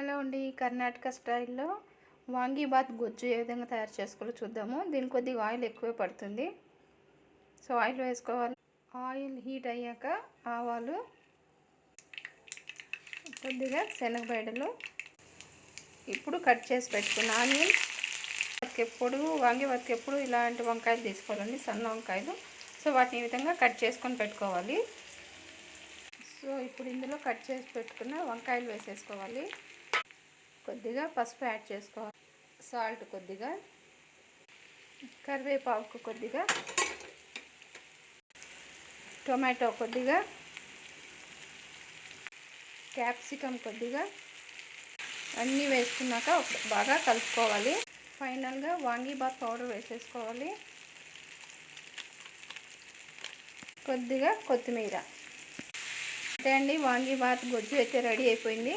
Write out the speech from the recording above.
Hello అండి. కర్ణాటక స్టైల్లో వాంగీబాత్ గుజ్జు ఏ విధంగా తయారు చేసుకోవాలో చూద్దాము. దీనికి కొద్దిగా ఆయిల్ ఎక్కువే పడుతుంది. సో ఆయిల్ వేసుకోవాలి. ఆయిల్ హీట్ అయ్యాక ఆవాలు, కొద్దిగా శనగబెడలు, ఇప్పుడు కట్ చేసి పెట్టుకున్న ఆనియన్. వాంగీబాత్కి ఎప్పుడు ఇలాంటి వంకాయలు తీసుకోవాలండి, సన్న వంకాయలు. సో వాటిని ఈ విధంగా కట్ చేసుకొని పెట్టుకోవాలి. సో ఇప్పుడు ఇందులో కట్ చేసి పెట్టుకున్న వంకాయలు వేసేసుకోవాలి. కొద్దిగా పసుపు యాడ్ చేసుకోవాలి, సాల్ట్ కొద్దిగా, కరివేపాకు కొద్దిగా, టొమాటో కొద్దిగా, క్యాప్సికమ్ కొద్దిగా అన్నీ వేసుకున్నాక బాగా కలుపుకోవాలి. ఫైనల్గా వాంగీబాత్ పౌడర్ వేసేసుకోవాలి, కొద్దిగా కొత్తిమీర. అంతే అండి, వాంగీబాత్ గుజ్జు అయితే రెడీ అయిపోయింది.